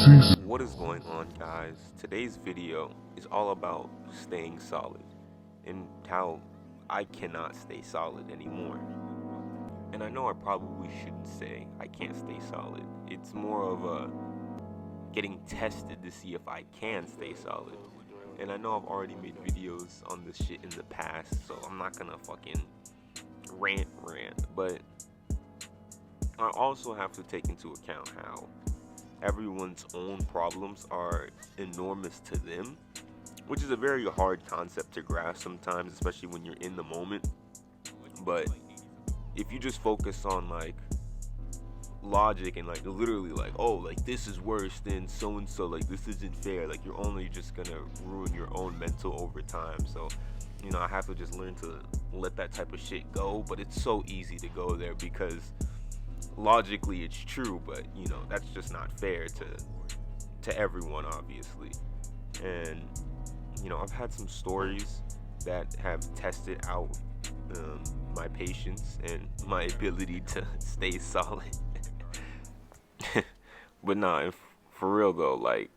What is going on, guys? Today's video is all about staying solid and how I cannot stay solid anymore. And I know I probably shouldn't say I can't stay solid. It's more of a getting tested to see if I can stay solid. And I know I've already made videos on this shit in the past, so I'm not gonna fucking rant, but I also have to take into account how everyone's own problems are enormous to them, which is a very hard concept to grasp sometimes, especially when you're in the moment. But if you just focus on like logic and like literally like, oh, like this is worse than so and so, like this isn't fair, like you're only just gonna ruin your own mental over time. So I have to just learn to let that type of shit go. But it's so easy to go there because logically it's true, but that's just not fair to everyone, obviously. And I've had some stories that have tested out my patience and my ability to stay solid. But nah, for real though, like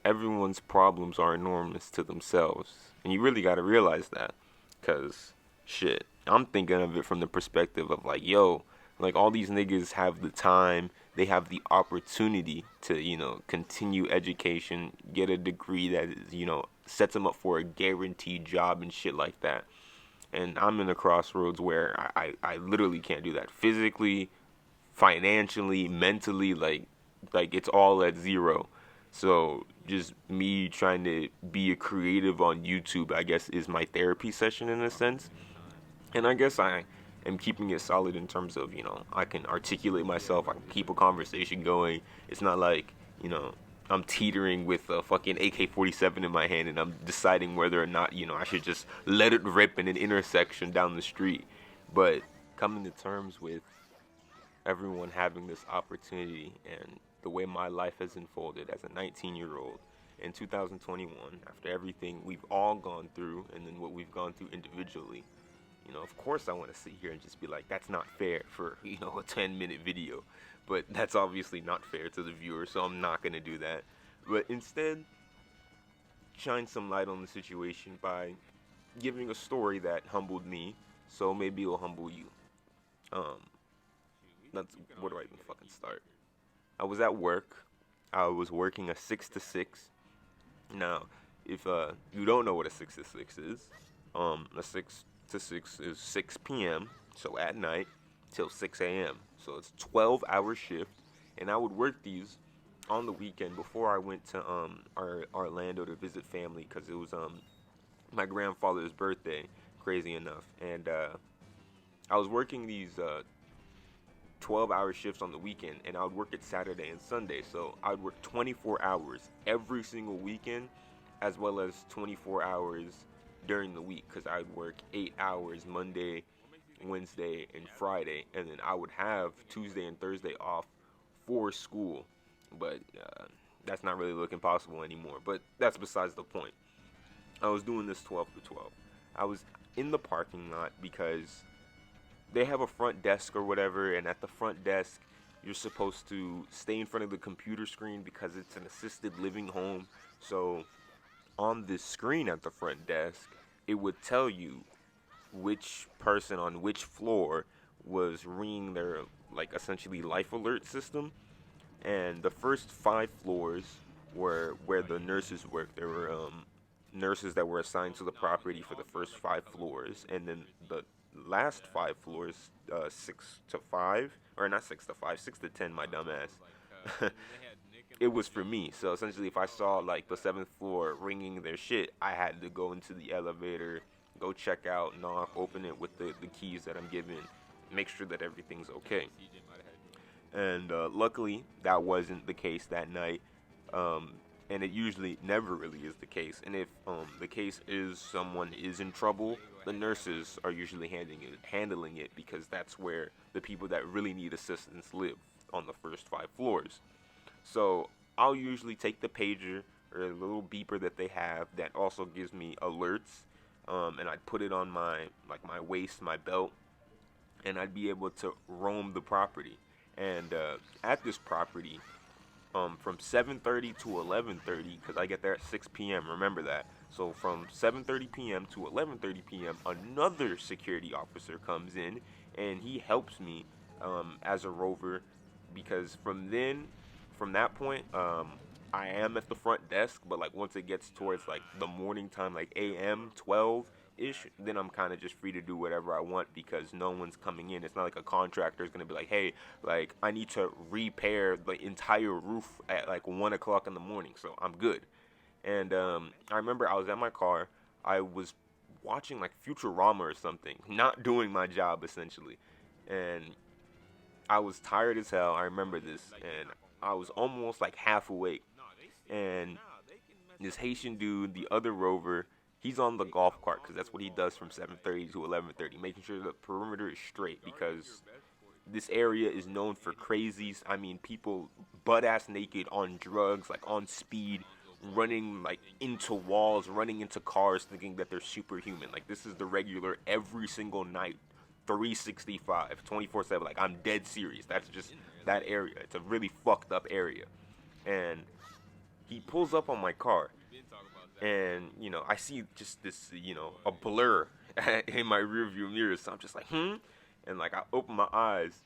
everyone's problems are enormous to themselves, and you really got to realize that. Cause shit, I'm thinking of it from the perspective of like, yo, like all these niggas have the time, they have the opportunity to continue education, get a degree that is sets them up for a guaranteed job and shit like that. And I'm in a crossroads where I literally can't do that physically, financially, mentally, like it's all at zero. So just me trying to be a creative on YouTube, I guess, is my therapy session in a sense. And I guess I am keeping it solid in terms of, I can articulate myself, I can keep a conversation going. It's not like, I'm teetering with a fucking AK-47 in my hand and I'm deciding whether or not, I should just let it rip in an intersection down the street. But coming to terms with everyone having this opportunity and the way my life has unfolded as a 19-year-old in 2021, after everything we've all gone through and then what we've gone through individually, of course I want to sit here and just be like, that's not fair for, a 10-minute video. But that's obviously not fair to the viewer, so I'm not going to do that. But instead, shine some light on the situation by giving a story that humbled me, so maybe it'll humble you. Um, that's, where do I even fucking start? I was at work. I was working a 6 to 6. Now, if you don't know what a 6 to 6 is, a 6 to 6 is 6 p.m., so at night, till 6 a.m. So it's 12-hour shift, and I would work these on the weekend before I went to Orlando to visit family because it was my grandfather's birthday, crazy enough. And I was working these 12-hour shifts on the weekend, and I would work it Saturday and Sunday. So I would work 24 hours every single weekend, as well as 24 hours during the week, because I would work 8 hours Monday, Wednesday, and Friday, and then I would have Tuesday and Thursday off for school. But that's not really looking possible anymore. But that's besides the point. I was doing this 12 to 12. I was in the parking lot because they have a front desk or whatever, and at the front desk, you're supposed to stay in front of the computer screen because it's an assisted living home. So on this screen at the front desk, it would tell you which person on which floor was ringing their like essentially life alert system. And the first 5 floors were where the nurses worked. There were nurses that were assigned to the property for the first 5 floors, and then the last 5 floors, 6 to 5, or not 6 to 5, 6 to 10, my dumbass. It was for me. So essentially, if I saw like the 7th floor ringing their shit, I had to go into the elevator, go check out, knock, open it with the keys that I'm given, make sure that everything's okay. And luckily, that wasn't the case that night. And it usually never really is the case. And if the case is someone is in trouble, the nurses are usually handling it because that's where the people that really need assistance live, on the first 5 floors. So I'll usually take the pager or the little beeper that they have that also gives me alerts, and I'd put it on my waist, my belt, and I'd be able to roam the property. And at this property, from 7:30 to 11:30, because I get there at 6 p.m. Remember that. So from 7:30 p.m. to 11:30 p.m., another security officer comes in and he helps me as a rover, because from that point, I am at the front desk. But like once it gets towards like the morning time, like a.m. 12 ish, then I'm kind of just free to do whatever I want because no one's coming in. It's not like a contractor is gonna be like, hey, like I need to repair the entire roof at like 1 o'clock in the morning, so I'm good. And I remember I was at my car. I was watching like Futurama or something, not doing my job essentially, and I was tired as hell. I remember this, and I was almost like half awake, and this Haitian dude, the other rover, he's on the golf cart because that's what he does from 7:30 to 11:30, making sure the perimeter is straight because this area is known for crazies. I mean, people butt ass naked on drugs, like on speed, running like into walls, running into cars, thinking that they're superhuman. Like this is the regular every single night, 365, 24/7. Like I'm dead serious. That's just that area. It's a really fucked up area, and he pulls up on my car, and I see just this, a blur in my rearview mirror. So I'm just like, and like I open my eyes,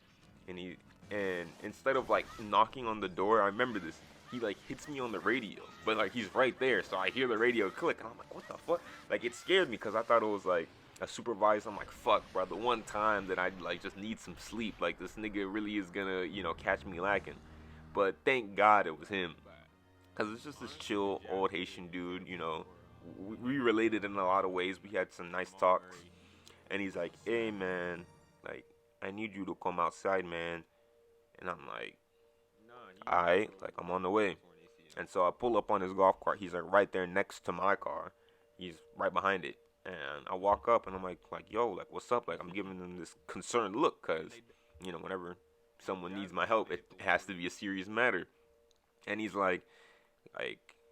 and instead of like knocking on the door, I remember this. He like hits me on the radio, but like he's right there, so I hear the radio click, and I'm like, what the fuck? Like it scared me because I thought it was like a supervisor. I'm like, fuck, bro. The one time that I like just need some sleep, like this nigga really is gonna catch me lacking. But thank God it was him. Cause it's just this chill old Haitian dude, We related in a lot of ways. We had some nice talks, and he's like, "Hey man, like I need you to come outside, man." And I'm like, "Alright, like I'm on the way." And so I pull up on his golf cart. He's like right there next to my car. He's right behind it, and I walk up and I'm like, "Yo, like what's up?" Like I'm giving him this concerned look, cause whenever someone needs my help, it has to be a serious matter. And he's like,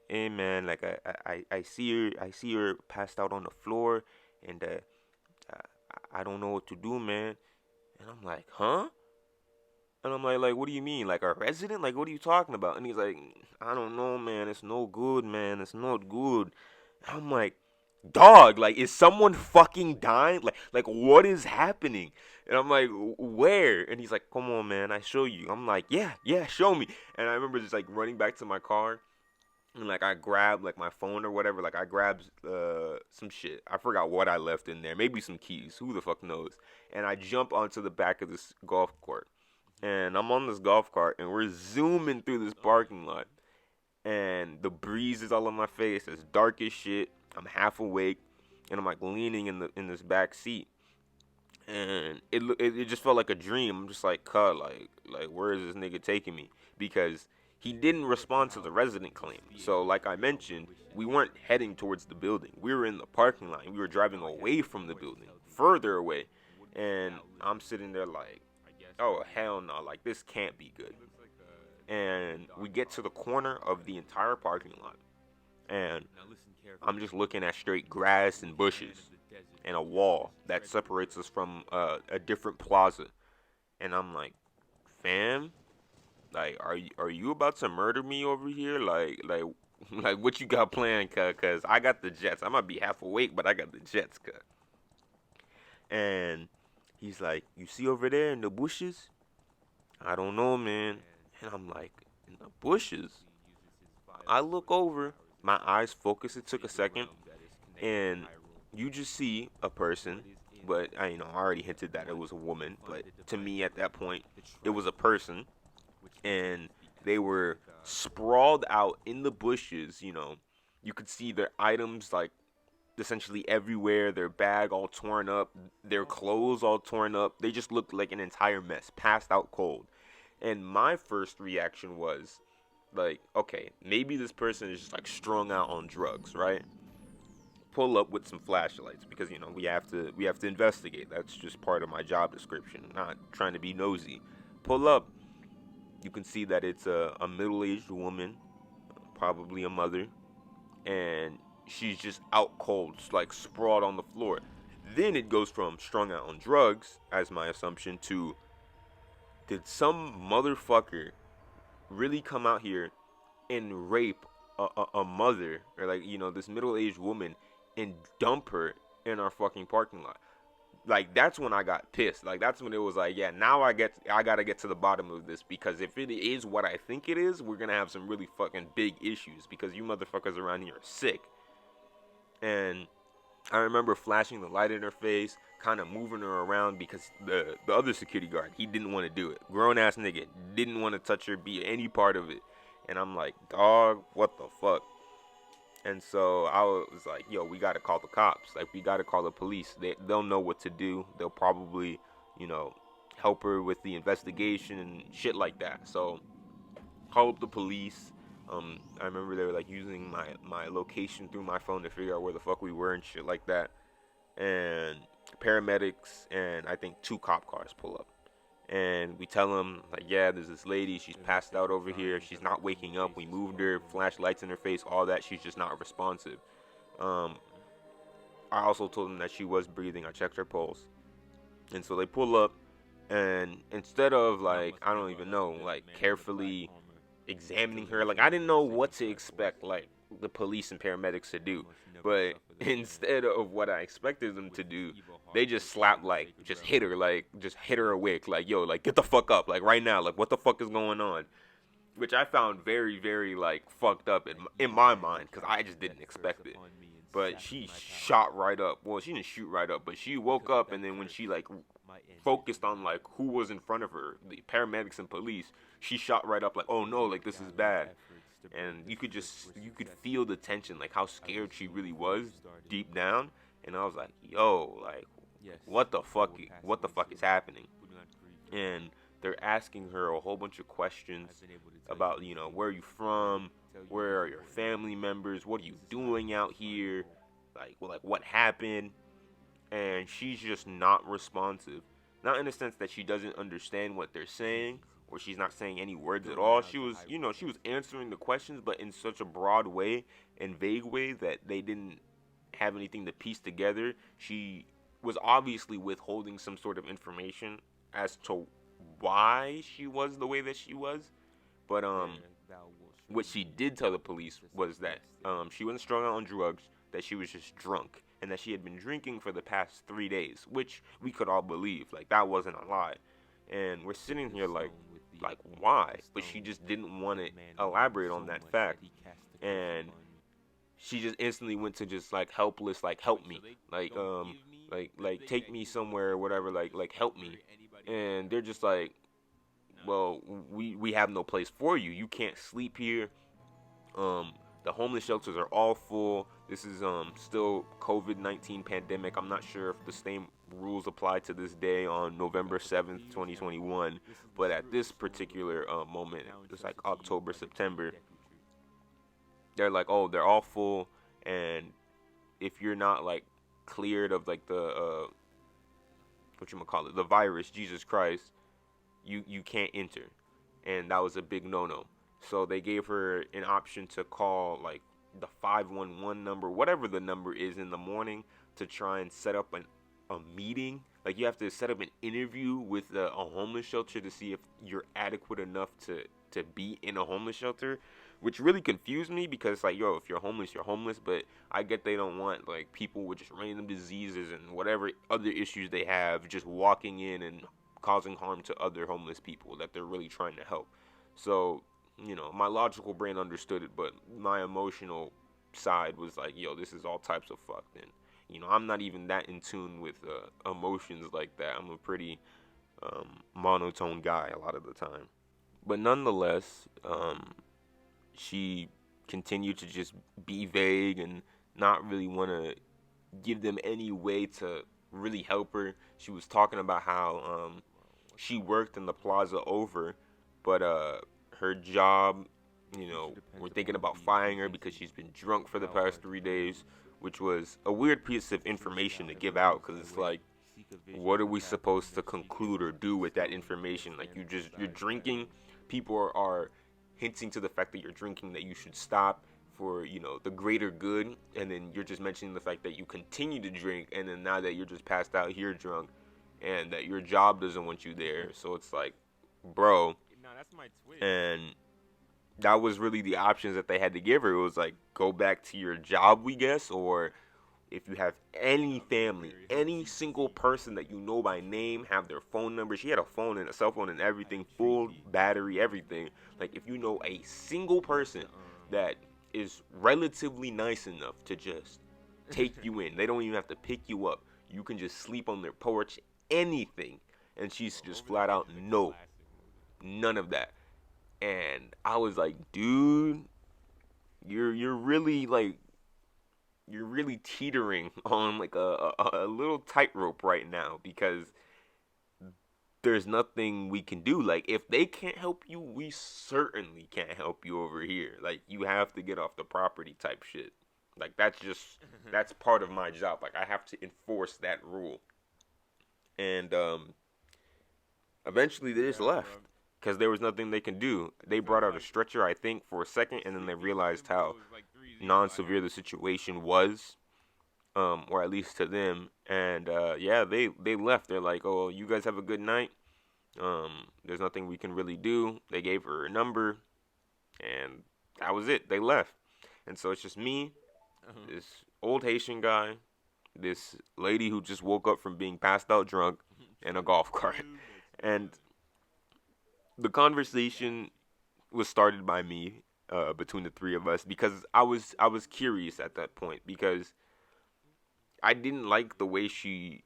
hey man, like I see her passed out on the floor, and I don't know what to do, man. And I'm like, huh? And I'm like, what do you mean, like a resident? Like, what are you talking about? And he's like, I don't know, man. It's no good, man. It's not good. And I'm like, dog, like, is someone fucking dying? Like, what is happening? And I'm like, where? And he's like, come on, man. I show you. I'm like, yeah, show me. And I remember just like running back to my car, and like I grabbed like my phone or whatever. Like I grabbed some shit. I forgot what I left in there. Maybe some keys. Who the fuck knows? And I jump onto the back of this golf court. And I'm on this golf cart, and we're zooming through this parking lot. And the breeze is all on my face. It's dark as shit. I'm half awake, and I'm like leaning in this back seat. And it just felt like a dream. I'm just like, cut, like where is this nigga taking me? Because he didn't respond to the resident claim. So like I mentioned, we weren't heading towards the building. We were in the parking lot. We were driving away from the building, further away. And I'm sitting there like, oh hell no, like this can't be good. And we get to the corner of the entire parking lot, and I'm just looking at straight grass and bushes and a wall that separates us from a different plaza. And I'm like, fam, like, are you about to murder me over here? Like like what you got planned? Cause I got the jets. I might be half awake, but I got the jets. Cause. And he's like, you see over there in the bushes? I don't know, man. And I'm like, in the bushes? I look over. My eyes focus. It took a second, and you just see a person. But I already hinted that it was a woman. But to me, at that point, it was a person, and they were sprawled out in the bushes. You could see their items like essentially everywhere, their bag all torn up, their clothes all torn up. They just looked like an entire mess, passed out cold. And my first reaction was like, okay, maybe this person is just like strung out on drugs, right? Pull up with some flashlights because we have to investigate. That's just part of my job description. Not trying to be nosy. Pull up. You can see that it's a middle-aged woman, probably a mother, and she's just out cold, like sprawled on the floor. Then it goes from strung out on drugs, as my assumption, to did some motherfucker really come out here and rape a mother, or like, you know, this middle-aged woman, and dump her in our fucking parking lot. Like, that's when I got pissed. Like, that's when it was like, yeah, now I gotta get to the bottom of this, because if it is what I think it is, we're gonna have some really fucking big issues, because you motherfuckers around here are sick. And I remember flashing the light in her face, kind of moving her around, because the other security guard, he didn't want to do it. Grown ass nigga didn't want to touch her, be any part of it. And I'm like, dog, what the fuck? And so I was like, yo, we gotta call the cops. Like, we gotta call the police. They'll know what to do. They'll probably, you know, help her with the investigation and shit like that. So call up the police. I remember they were like using my location through my phone to figure out where the fuck we were and shit like that. And paramedics and I think 2 cop cars pull up. And we tell them, like, yeah, there's this lady, she's passed out over here, she's not waking up, we moved her, flashlights in her face, all that, she's just not responsive. I also told them that she was breathing, I checked her pulse. And so they pull up, and instead of, like, I don't even know, like, carefully examining her, like, I didn't know what to expect, like, the police and paramedics to do. But instead of what I expected them to do, they just slapped, like, just hit her, like, just hit her awake, like, yo, like, get the fuck up, like, right now, like, what the fuck is going on? Which I found very, very, like, fucked up in my mind, because I just didn't expect it. But she shot right up. Well, she didn't shoot right up, but she woke up, and then when she, like, focused on, like, who was in front of her, the paramedics and police, she shot right up, like, oh no, like, this is bad. And you could feel the tension, like, how scared she really was deep down. And I was like, yo, like, what the fuck is happening? And they're asking her a whole bunch of questions about, you know, where are you from, where are your family members, what are you doing out here, like, well, like, what happened? And she's just not responsive. Not in the sense that she doesn't understand what they're saying, or she's not saying any words at all. She was, you know, she was answering the questions, but in such a broad way and vague way that they didn't have anything to piece together. She was obviously withholding some sort of information as to why she was the way that she was. But what she did tell the police was that she wasn't strung out on drugs, that she was just drunk, and that she had been drinking for the past 3 days, which we could all believe. Like, that wasn't a lie. And we're sitting here like why? But she just didn't want to elaborate on that fact. And she just instantly went to just, like, helpless, like, help me, like take me somewhere or whatever, like help me. And they're just like, well, we have no place for you. You can't sleep here. The homeless shelters are all full. This is still COVID-19 pandemic. I'm not sure if the same rules apply to this day on November 7th, 2021. But at this particular moment, it's like October, September. They're like, oh, they're all full, and if you're not, like, cleared of, like, the whatchamacallit, the virus, Jesus Christ, you can't enter. And that was a big no-no. So they gave her an option to call, like, the 511 number, whatever the number is, in the morning, to try and set up a meeting. Like, you have to set up an interview with a homeless shelter to see if you're adequate enough to be in a homeless shelter, which really confused me, because, like, yo, if you're homeless, you're homeless. But I get they don't want, like, people with just random diseases and whatever other issues they have just walking in and causing harm to other homeless people that they're really trying to help. So, you know, my logical brain understood it, but my emotional side was like, yo, this is all types of fucked. And, you know, I'm not even that in tune with emotions like that. I'm a pretty monotone guy a lot of the time. But nonetheless, she continued to just be vague and not really want to give them any way to really help her. She was talking about how she worked in the plaza over, but her job, you know, we're thinking about firing her because she's been drunk for the past 3 days, which was a weird piece of information to give out, because it's like, what are we supposed to conclude or do with that information? Like, you're drinking, people are hinting to the fact that you're drinking, that you should stop for, you know, the greater good, and then you're just mentioning the fact that you continue to drink, and then now that you're just passed out here drunk, and that your job doesn't want you there. So it's like, bro. And that was really the options that they had to give her. It was like, go back to your job, we guess, or if you have any family, any single person that you know by name, have their phone number. She had a phone and a cell phone and everything, full battery, everything. Like, if you know a single person that is relatively nice enough to just take you in, they don't even have to pick you up. You can just sleep on their porch, anything. And she's just flat out, no, none of that. And I was like, dude, you're really like you're really teetering on like a little tightrope right now because there's nothing we can do. Like, if they can't help you, we certainly can't help you over here. Like, you have to get off the property type shit. Like, that's part of my job. Like, I have to enforce that rule. And eventually they just left because there was nothing they can do. They brought out a stretcher, I think, for a second, and then they realized how non-severe the situation was, or at least to them. And yeah, they left. They're like, "Oh, you guys have a good night. There's nothing we can really do." They gave her a number, and that was it. They left, and so it's just me, this old Haitian guy, this lady who just woke up from being passed out drunk, and a golf cart. And the conversation was started by me, between the three of us, because I was curious at that point because I didn't like the way she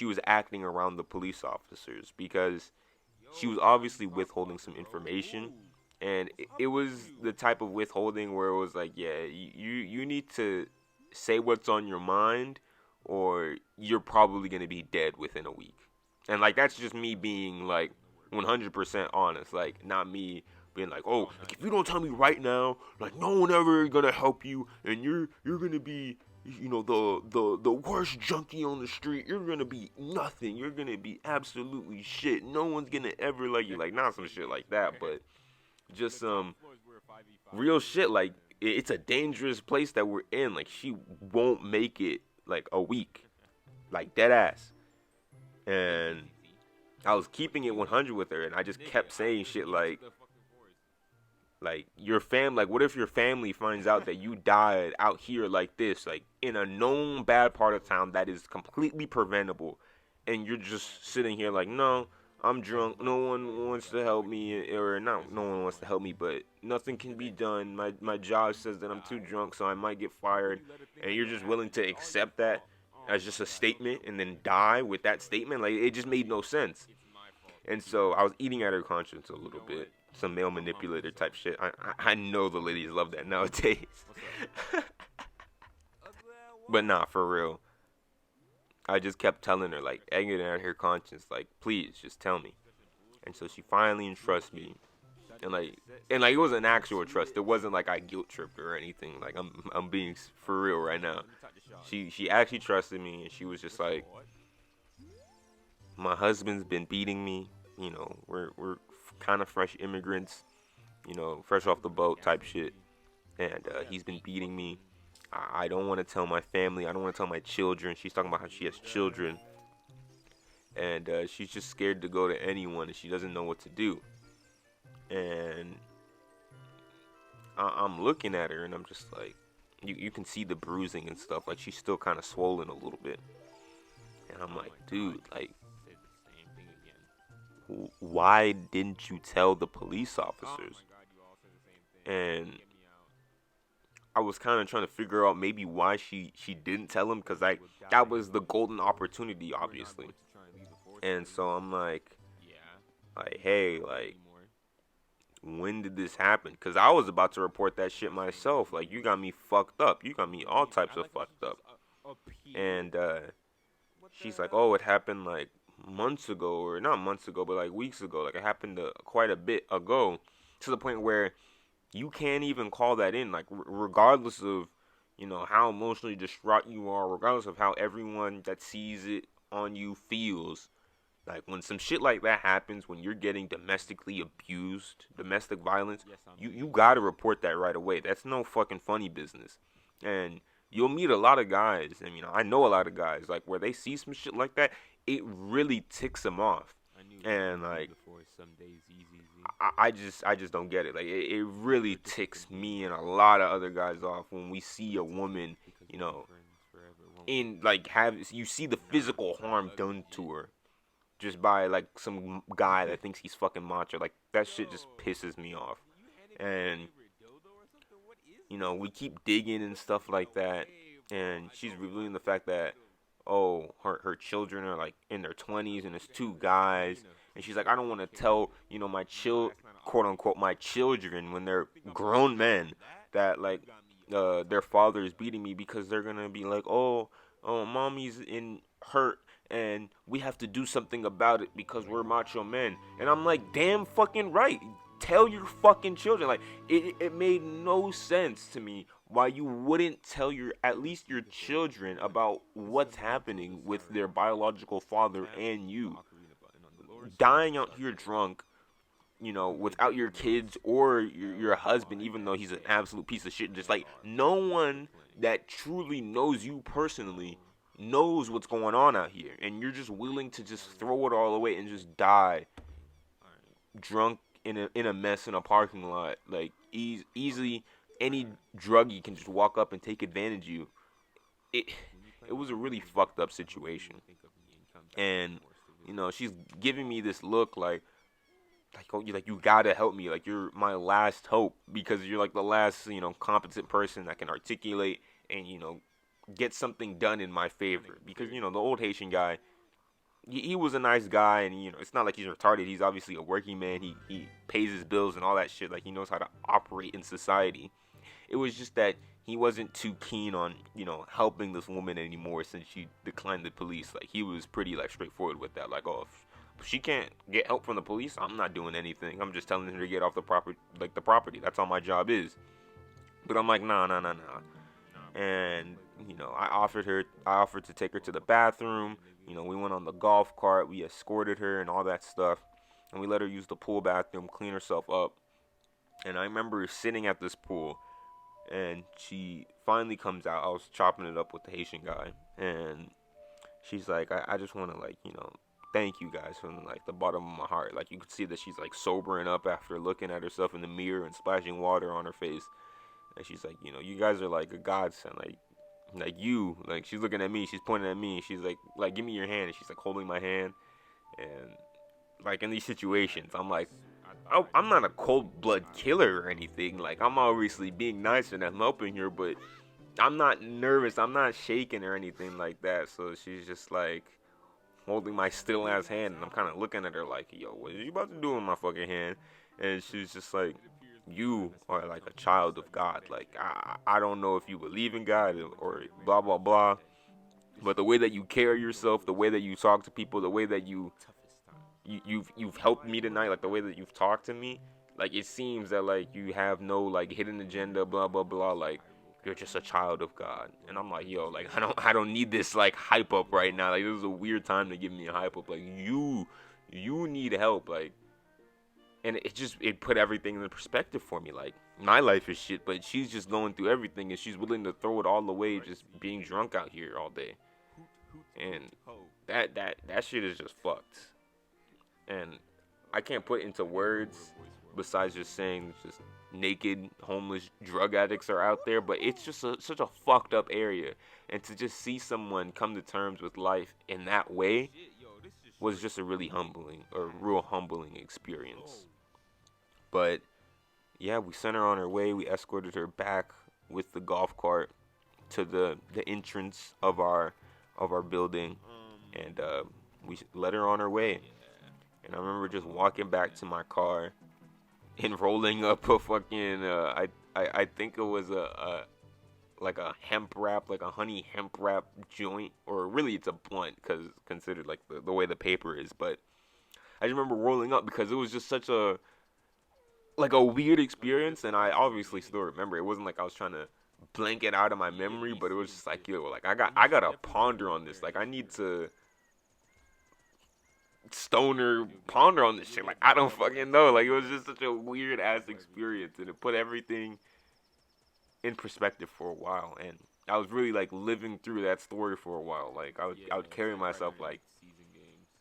was acting around the police officers because she was obviously withholding some information, and it was the type of withholding where it was like, yeah, you need to say what's on your mind, or you're probably gonna be dead within a week. And like, that's just me being like 100% honest, like not me being like, oh, like, if you don't tell me right now, like no one ever gonna help you, and you're gonna be, the worst junkie on the street. You're gonna be nothing. You're gonna be absolutely shit. No one's gonna ever like you. Like, not some shit like that, but just some real shit. Like, it's a dangerous place that we're in. Like, she won't make it like a week, like dead ass. And I was keeping it 100 with her, and I just kept saying shit like your fam, like what if your family finds out that you died out here like this, like in a known bad part of town that is completely preventable, and you're just sitting here like, no, I'm drunk, no one wants to help me, or not, no one wants to help me, but nothing can be done. My job says that I'm too drunk, so I might get fired, and you're just willing to accept that as just a statement and then die with that statement. Like, it just made no sense. And so I was eating at her conscience a little bit. Some male manipulator type shit. I know the ladies love that nowadays. But nah, for real. I just kept telling her, like, egging at her conscience, like, please, just tell me. And so she finally entrusts me. And like it was an actual trust. It wasn't like I guilt tripped her or anything. Like, I'm being for real right now. She actually trusted me, and she was just like, my husband's been beating me. We're kind of fresh immigrants, fresh off the boat type shit. And he's been beating me. I don't want to tell my family. I don't want to tell my children. She's talking about how she has children. And she's just scared to go to anyone, and she doesn't know what to do. And I'm looking at her, and I'm just like, you can see the bruising and stuff. Like, she's still kind of swollen a little bit. And I'm like, dude, like, why didn't you tell the police officers? And I was kind of trying to figure out maybe why she didn't tell him, because like, that was the golden opportunity, obviously. And so I'm like, hey, like, when did this happen? Because I was about to report that shit myself. Like, you got me fucked up. You got me all types of fucked up. And she's like, oh, it happened like months ago, or not months ago, but like weeks ago. Like, it happened quite a bit ago, to the point where you can't even call that in. Like, regardless of, how emotionally distraught you are, regardless of how everyone that sees it on you feels, like, when some shit like that happens, when you're getting domestically abused, domestic violence, you gotta report that right away. That's no fucking funny business. And you'll meet a lot of guys, and I know a lot of guys, like, where they see some shit like that, it really ticks them off. And like I just don't get it. Like it really ticks me and a lot of other guys off when we see a woman, you know, in like have you see the physical harm done to her just by like some guy that thinks he's fucking macho. Like that shit just pisses me off. And we keep digging and stuff like that, and she's revealing the fact that her children are like in their 20s and it's two guys, and she's like, I don't want to tell my quote unquote my children when they're grown men that like their father is beating me because they're gonna be like, oh, mommy's in hurt and we have to do something about it because we're macho men. And I'm like, damn fucking right. Tell your fucking children. Like it made no sense to me why you wouldn't tell at least your children about what's happening with their biological father and you. Dying out here drunk, without your kids or your husband, even though he's an absolute piece of shit. Just like no one that truly knows you personally knows what's going on out here, and you're just willing to just throw it all away and just die drunk in a mess in a parking lot. Like easily any druggie can just walk up and take advantage of you. It was a really fucked up situation, and she's giving me this look oh, you gotta help me, like you're my last hope because you're like the last competent person that can articulate and get something done in my favor, because the old Haitian guy, he was a nice guy, and it's not like he's retarded. He's obviously a working man. He pays his bills and all that shit. Like he knows how to operate in society. It was just that he wasn't too keen on helping this woman anymore since she declined the police. Like he was pretty like straightforward with that. Like, oh, if she can't get help from the police, I'm not doing anything. I'm just telling her to get off the property. That's all my job is. But I'm like, nah. And I offered to take her to the bathroom. We went on the golf cart, we escorted her and all that stuff, and we let her use the pool bathroom, clean herself up. And I remember sitting at this pool, and she finally comes out. I was chopping it up with the Haitian guy, and she's like, I just want to thank you guys from like the bottom of my heart. Like you could see that she's like sobering up after looking at herself in the mirror and splashing water on her face. And she's like, you guys are like a godsend. Like you, like she's looking at me, she's pointing at me, she's like give me your hand, and she's like holding my hand. And like in these situations, I'm like, I'm not a cold blood killer or anything. Like I'm obviously being nice and I'm helping her, but I'm not nervous, I'm not shaking or anything like that. So she's just like holding my still ass hand, and I'm kind of looking at her like, yo, what are you about to do with my fucking hand? And she's just like, you are like a child of God. Like I don't know if you believe in God or blah blah blah, but the way that you carry yourself, the way that you talk to people, the way that you've helped me tonight, like the way that you've talked to me, like it seems that like you have no like hidden agenda, blah blah blah. Like you're just a child of God. And I'm like, yo, like I don't need this like hype up right now. Like this is a weird time to give me a hype up. Like you need help. Like. And it put everything in perspective for me. Like my life is shit, but she's just going through everything, and she's willing to throw it all away, just being drunk out here all day. And that shit is just fucked. And I can't put into words besides just saying just naked homeless drug addicts are out there, but it's just such a fucked up area, and to just see someone come to terms with life in that way was just a real humbling experience. But yeah, we sent her on her way. We escorted her back with the golf cart to the entrance of our building, and we let her on her way. And I remember just walking back to my car and rolling up a fucking I think it was a like a hemp wrap, like a honey hemp wrap joint, or really it's a blunt because considered like the way the paper is. But I just remember rolling up because it was just such a weird experience, and I obviously still remember. It wasn't like I was trying to blank it out of my memory, but it was just like, yo, like I gotta ponder on this. Like I need to stoner ponder on this shit. Like I don't fucking know. Like it was just such a weird ass experience, and it put everything in perspective for a while. And I was really like living through that story for a while. Like I would carry myself like,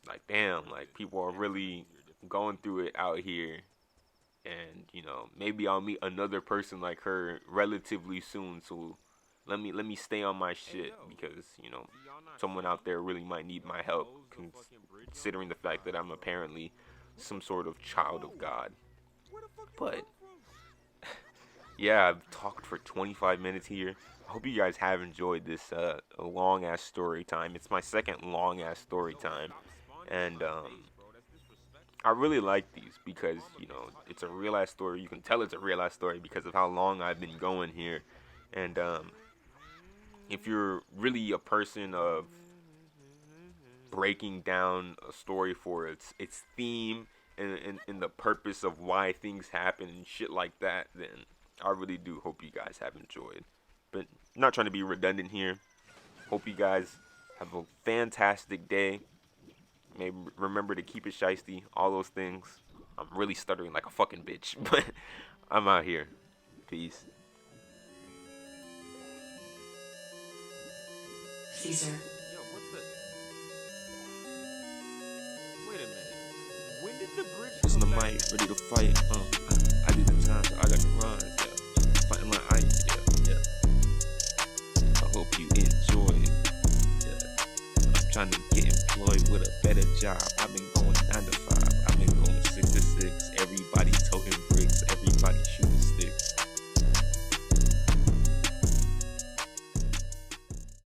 like, damn, like people are really going through it out here. And maybe I'll meet another person like her relatively soon. So let me stay on my shit because someone out there really might need my help, considering the fact that I'm apparently some sort of child of God. But yeah, I've talked for 25 minutes here. I hope you guys have enjoyed this long ass story time. It's my second long ass story time, and I really like these because it's a real ass story. You can tell it's a real ass story because of how long I've been going here, and if you're really a person of breaking down a story for its theme and the purpose of why things happen and shit like that, then I really do hope you guys have enjoyed. But not trying to be redundant here. Hope you guys have a fantastic day. Maybe remember to keep it shiesty, all those things. I'm really stuttering like a fucking bitch, but I'm out here. Peace. Caesar. Yo, what the? Wait a minute. When did the bridge? Listen to Mike, ready to fight. I did the time, so I got the runs. Yeah, fighting my ice. Yeah. I hope you enjoy it. Yeah. I'm trying to get employed with a better job.